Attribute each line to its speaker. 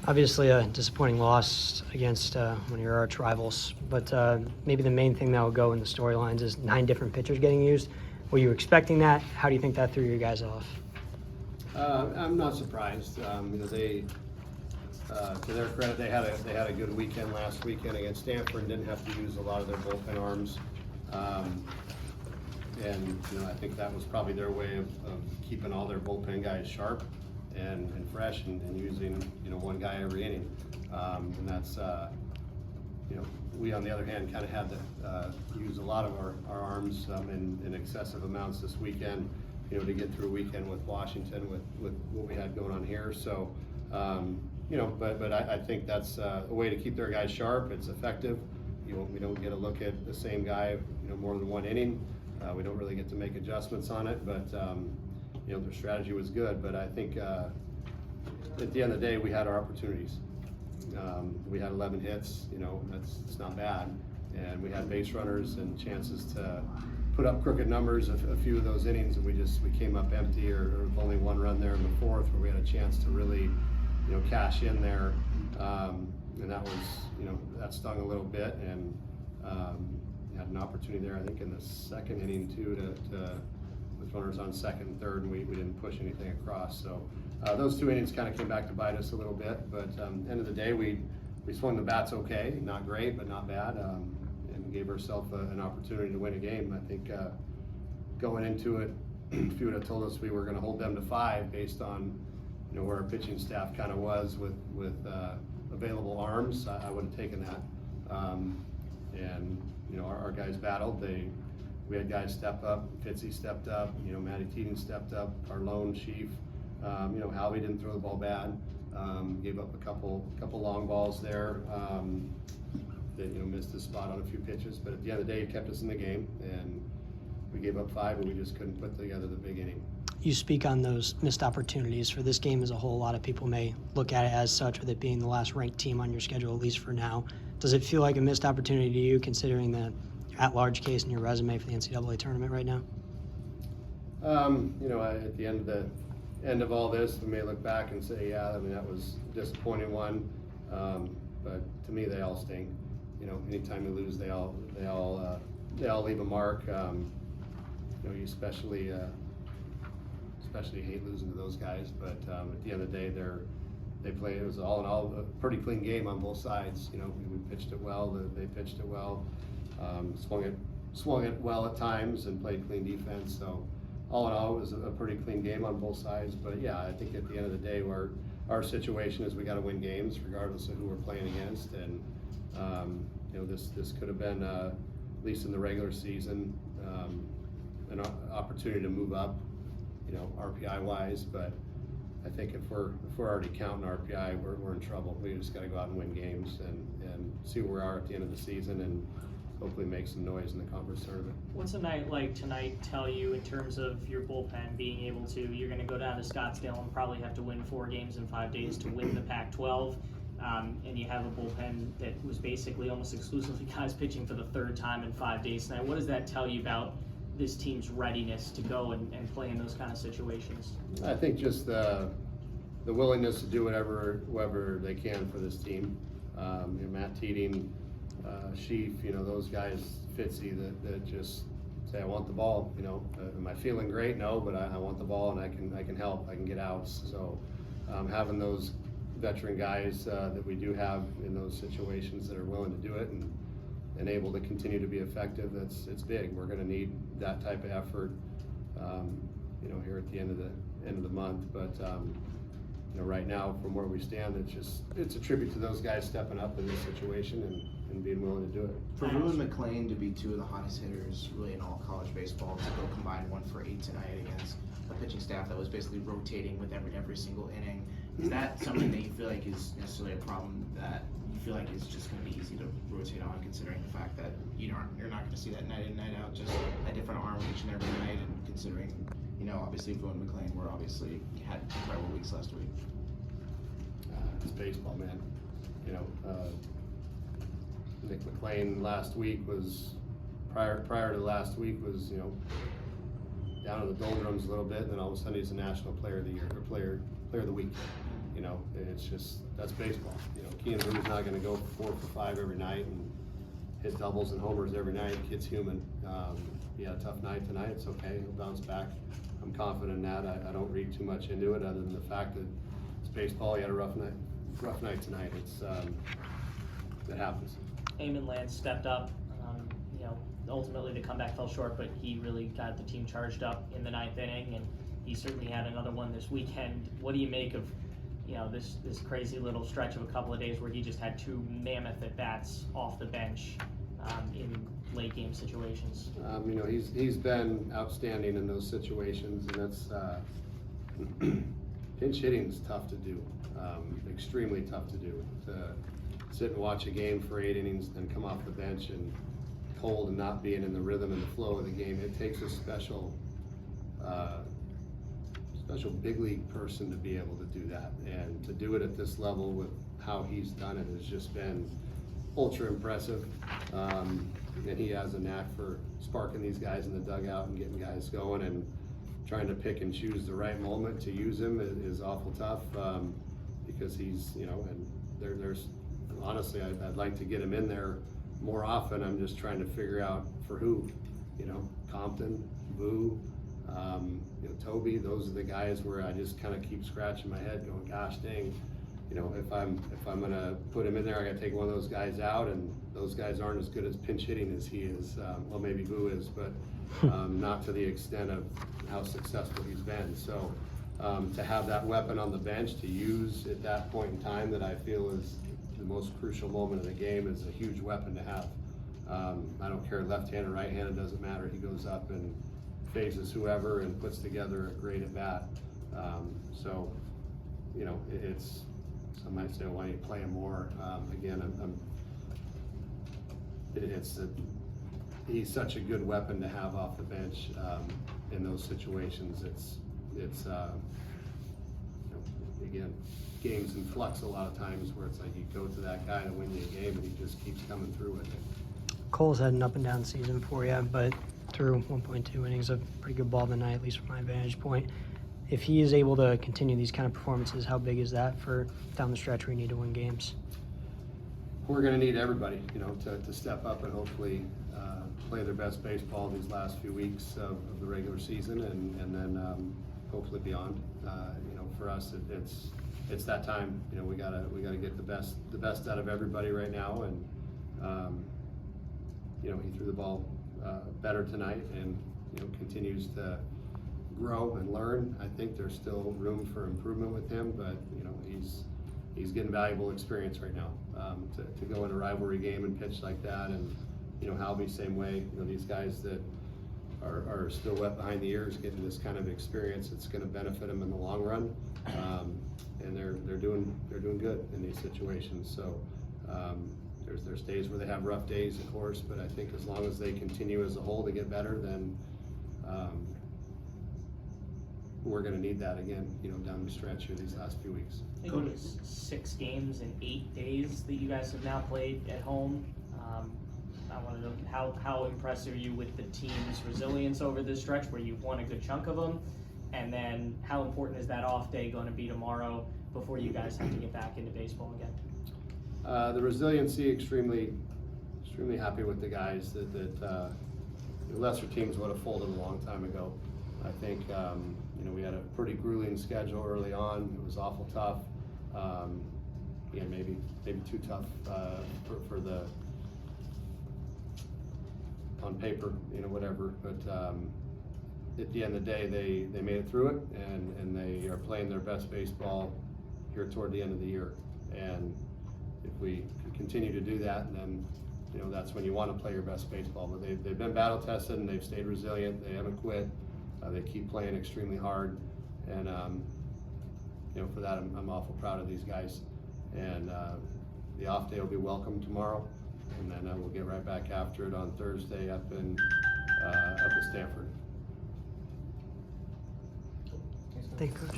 Speaker 1: Obviously a disappointing loss against one of your arch rivals, but maybe the main thing that will go in the storylines is 9 different pitchers getting used. Were you expecting that? How do you think that threw you guys off?
Speaker 2: I'm not surprised. They, to their credit, they had a good weekend last weekend against Stanford and didn't have to use a lot of their bullpen arms. And I think that was probably their way of keeping all their bullpen guys sharp and fresh and using one guy every inning. And that's we on the other hand kind of had to use a lot of our arms in excessive amounts this weekend. To get through a weekend with Washington with what we had going on here. So but I think that's a way to keep their guys sharp. It's effective. We don't get a look at the same guy more than one inning. We don't really get to make adjustments on it, but their strategy was good. But I think at the end of the day, we had our opportunities. We had 11 hits. It's not bad, and we had base runners and chances to put up crooked numbers a few of those innings, and we came up empty or only 1 run there in the 4th where we had a chance to really cash in there, and that was that stung a little bit, and had an opportunity there I think in the 2nd inning too to with runners on 2nd and 3rd, and we didn't push anything across. So those 2 innings kind of came back to bite us a little bit, but end of the day we swung the bats okay, not great but not bad, and gave ourselves an opportunity to win a game. I think going into it, if you would have told us we were going to hold them to 5 based on where our pitching staff kind of was with available arms, I would have taken that. And our guys battled. We had guys step up. Fitzy stepped up. Matty Teating stepped up. Our lone chief. Howie didn't throw the ball bad. Gave up a couple long balls there. That missed his spot on a few pitches, but at the end of the day, it kept us in the game, and we gave up 5, and we just couldn't put together the big inning.
Speaker 1: You speak on those missed opportunities for this game as a whole. A lot of people may look at it as such, with it being the last ranked team on your schedule, at least for now. Does it feel like a missed opportunity to you, considering the at-large case in your resume for the NCAA tournament right now?
Speaker 2: At the end of all this, we may look back and say, yeah, that was a disappointing one. But to me, they all sting. Anytime you lose, they all leave a mark. You especially hate losing to those guys. But at the end of the day, it was all in all a pretty clean game on both sides. We pitched it well. They pitched it well. Swung it well at times and played clean defense. So all in all, it was a pretty clean game on both sides. But yeah, I think at the end of the day, our situation is we got to win games regardless of who we're playing against. And this could have been at least in the regular season an opportunity to move up, RPI wise. But I think if we're already counting RPI, we're in trouble. We just got to go out and win games and see where we are at the end of the season and hopefully make some noise in the conference tournament.
Speaker 3: What's a night like tonight tell you in terms of your bullpen being able to, you're going to go down to Scottsdale and probably have to win 4 games in 5 days to win the Pac-12, and you have a bullpen that was basically almost exclusively guys pitching for the 3rd time in 5 days tonight. What does that tell you about this team's readiness to go and play in those kind of situations?
Speaker 2: I think just the willingness to do whatever they can for this team. Matt Teating, Sheaf, those guys, Fitzy, that just say, I want the ball. Am I feeling great? No, but I want the ball, and I can help. I can get outs. So having those veteran guys that we do have in those situations that are willing to do it and able to continue to be effective, it's big. We're going to need that type of effort, here at the end of the month. But right now, from where we stand, it's a tribute to those guys stepping up in this situation and being willing to do it.
Speaker 4: For Ruben McLean to be 2 of the hottest hitters really in all college baseball, to go combine 1 for 8 tonight against a pitching staff that was basically rotating with every single inning, is that something that you feel like is necessarily a problem that you feel like is just going to be easy to rotate on, considering the fact that you're not going to see that night in, night out, just a different arm each and every night, and considering, obviously Ruben McLean had incredible weeks last week.
Speaker 2: It's baseball, man. Nick McLean last week was prior to last week was down in the doldrums a little bit, and then all of a sudden he's a national player of the year or player of the week. you know, it's just, that's baseball. You know, Kean Boo's not gonna go 4 for 5 every night and hit doubles and homers every night. The kid's human. He had a tough night tonight, it's okay, he'll bounce back. I'm confident in that. I don't read too much into it other than the fact that it's baseball. He had a rough night tonight. It happens.
Speaker 3: Eamon Lance stepped up. You know, ultimately the comeback fell short, but he really got the team charged up in the 9th inning, and he certainly had another one this weekend. What do you make of, you know, this crazy little stretch of a couple of days where he just had 2 mammoth at bats off the bench in late game situations?
Speaker 2: You know, he's been outstanding in those situations, and that's pinch hitting is tough to do, extremely tough to do. To sit and watch a game for 8 innings, then come off the bench and cold and not being in the rhythm and the flow of the game, it takes a special big league person to be able to do that, and to do it at this level with how he's done it has just been ultra impressive. And he has a knack for sparking these guys in the dugout and getting guys going, and trying to pick and choose the right moment to use him is awful tough, because he's, you know, and there's honestly, I'd like to get him in there more often. I'm just trying to figure out for who, you know, Compton, Boo, you know, Toby. Those are the guys where I just kind of keep scratching my head going, gosh dang, you know, if I'm gonna put him in there, I gotta take one of those guys out, and those guys aren't as good as pinch hitting as he is. Well, maybe Boo is, but not to the extent of how successful he's been. So to have that weapon on the bench to use at that point in time that I feel is the most crucial moment of the game is a huge weapon to have. I don't care left-handed, right-handed, doesn't matter. He goes up and phases whoever and puts together a great at bat. So, you know, it's, some might say, why don't you play him more? Again, he's such a good weapon to have off the bench in those situations. It's you know, again, games in flux a lot of times where it's like you go to that guy to win you a game and he just keeps coming through with it.
Speaker 1: Cole's had an up and down season for you, but through 1.2 innings of pretty good ball tonight, at least from my vantage point. If he is able to continue these kind of performances, how big is that for down the stretch where you need to win games?
Speaker 2: We're going to need everybody, you know, to step up and hopefully play their best baseball these last few weeks of the regular season, and then hopefully beyond. You know, for us, it's that time. You know, we gotta get the best out of everybody right now, and you know, he threw the ball better tonight, and you know, continues to grow and learn. I think there's still room for improvement with him, but you know, he's getting valuable experience right now to go in a rivalry game and pitch like that. And you know, Halby same way. You know, these guys that are still wet behind the ears getting this kind of experience, it's going to benefit them in the long run. And they're doing good in these situations. So there's days where they have rough days, of course, but I think as long as they continue as a whole to get better, then we're going to need that again, you know, down the stretch here these last few weeks.
Speaker 3: I think it was 6 games in 8 days that you guys have now played at home. I want to know how impressed are you with the team's resilience over this stretch where you've won a good chunk of them, and then how important is that off day going to be tomorrow before you guys have to get back into baseball again?
Speaker 2: The resiliency, extremely happy with the guys that the lesser teams would have folded a long time ago. I think you know, we had a pretty grueling schedule early on. It was awful tough. Yeah, maybe too tough for the on paper, you know, whatever. But at the end of the day, they made it through it, and they are playing their best baseball here toward the end of the year. And if we continue to do that, then you know, that's when you want to play your best baseball. But they've been battle tested, and they've stayed resilient. They haven't quit. They keep playing extremely hard, and you know, for that I'm awful proud of these guys. And the off day will be welcome tomorrow, and then we'll get right back after it on Thursday up at Stanford.
Speaker 1: Thank you, Coach.